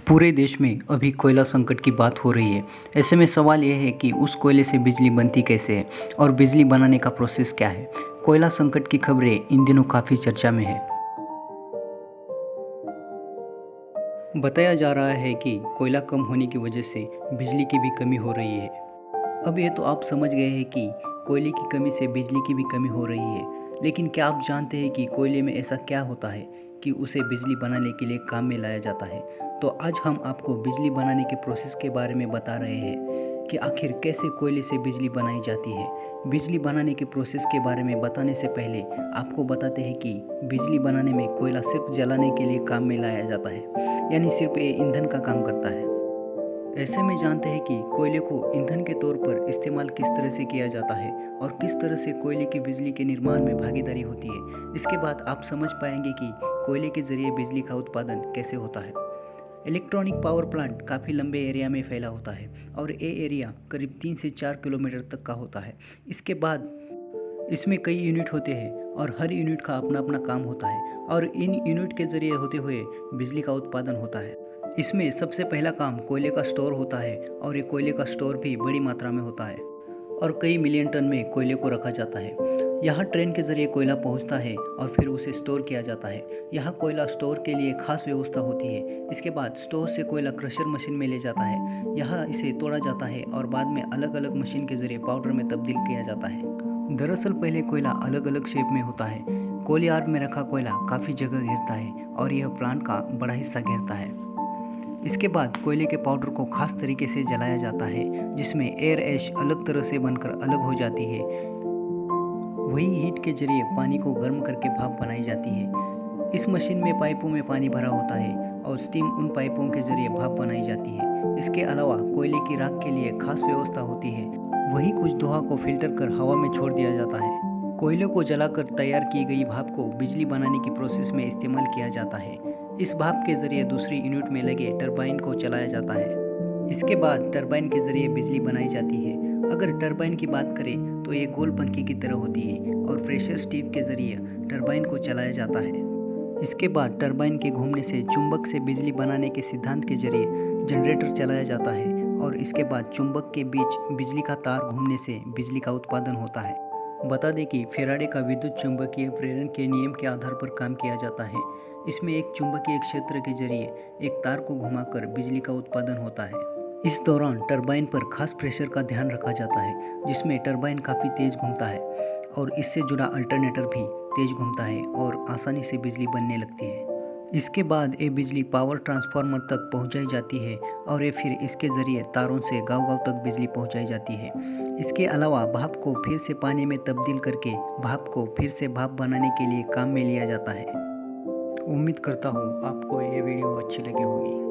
पूरे देश में अभी कोयला संकट की बात हो रही है। ऐसे में सवाल यह है कि उस कोयले से बिजली बनती कैसे है और बिजली बनाने का प्रोसेस क्या है। कोयला संकट की खबरें इन दिनों काफ़ी चर्चा में है। बताया जा रहा है कि कोयला कम होने की वजह से बिजली की भी कमी हो रही है। अब ये तो आप समझ गए हैं कि कोयले की कमी से बिजली की भी कमी हो रही है, लेकिन क्या आप जानते हैं कि कोयले में ऐसा क्या होता है कि उसे बिजली बनाने के लिए काम में लाया जाता है। तो आज हम आपको बिजली बनाने के प्रोसेस के बारे में बता रहे हैं कि आखिर कैसे कोयले से बिजली बनाई जाती है। बिजली बनाने के प्रोसेस के बारे में बताने से पहले आपको बताते हैं कि बिजली बनाने में कोयला सिर्फ जलाने के लिए काम में लाया जाता है, यानी सिर्फ ये ईंधन का काम करता है। ऐसे में जानते हैं कि कोयले को ईंधन के तौर पर इस्तेमाल किस तरह से किया जाता है और किस तरह से कोयले की बिजली के निर्माण में भागीदारी होती है। इसके बाद आप समझ पाएंगे कि कोयले के जरिए बिजली का उत्पादन कैसे होता है। इलेक्ट्रॉनिक पावर प्लांट काफ़ी लंबे एरिया में फैला होता है और ये एरिया करीब 3 से 4 किलोमीटर तक का होता है। इसके बाद इसमें कई यूनिट होते हैं और हर यूनिट का अपना अपना काम होता है और इन यूनिट के जरिए होते हुए बिजली का उत्पादन होता है। इसमें सबसे पहला काम कोयले का स्टोर होता है और ये कोयले का स्टोर भी बड़ी मात्रा में होता है और कई मिलियन टन में कोयले को रखा जाता है। यहाँ ट्रेन के जरिए कोयला पहुँचता है और फिर उसे स्टोर किया जाता है। यहाँ कोयला स्टोर के लिए खास व्यवस्था होती है। इसके बाद स्टोर से कोयला क्रशर मशीन में ले जाता है। यहाँ इसे तोड़ा जाता है और बाद में अलग अलग मशीन के जरिए पाउडर में तब्दील किया जाता है। दरअसल पहले कोयला अलग अलग शेप में होता है। कोयलार्ड में रखा कोयला काफ़ी जगह घेरता है और यह प्लांट का बड़ा हिस्सा घेरता है। इसके बाद कोयले के पाउडर को खास तरीके से जलाया जाता है, जिसमें एयर ऐश अलग तरह से बनकर अलग हो जाती है। वही हीट के जरिए पानी को गर्म करके भाप बनाई जाती है। इस मशीन में पाइपों में पानी भरा होता है और स्टीम उन पाइपों के जरिए भाप बनाई जाती है। इसके अलावा कोयले की राख के लिए खास व्यवस्था होती है। वहीं कुछ धुआं को फिल्टर कर हवा में छोड़ दिया जाता है। कोयले को जलाकर तैयार की गई भाप को बिजली बनाने की प्रोसेस में इस्तेमाल किया जाता है। इस भाप के जरिए दूसरी यूनिट में लगे टरबाइन को चलाया जाता है। इसके बाद टरबाइन के जरिए बिजली बनाई जाती है। अगर टरबाइन की बात करें तो ये गोल पंखी की तरह होती है और प्रेशर स्टीव के जरिए टरबाइन को चलाया जाता है। इसके बाद टरबाइन के घूमने से चुंबक से बिजली बनाने के सिद्धांत के जरिए जनरेटर चलाया जाता है और इसके बाद चुंबक के बीच बिजली का तार घूमने से बिजली का उत्पादन होता है। बता दें कि फैराडे का विद्युत चुंबकीय प्रेरण के नियम के आधार पर काम किया जाता है। इसमें एक चुंबकीय क्षेत्र के जरिए एक तार को घुमाकर बिजली का उत्पादन होता है। इस दौरान टरबाइन पर खास प्रेशर का ध्यान रखा जाता है, जिसमें टरबाइन काफ़ी तेज घूमता है और इससे जुड़ा अल्टरनेटर भी तेज घूमता है और आसानी से बिजली बनने लगती है। इसके बाद ये बिजली पावर ट्रांसफार्मर तक पहुंचाई जाती है और ये फिर इसके ज़रिए तारों से गांव-गांव तक बिजली पहुंचाई जाती है। इसके अलावा भाप को फिर से पानी में तब्दील करके भाप को फिर से भाप बनाने के लिए काम में लिया जाता है। उम्मीद करता हूँ आपको ये वीडियो अच्छी लगी होगी।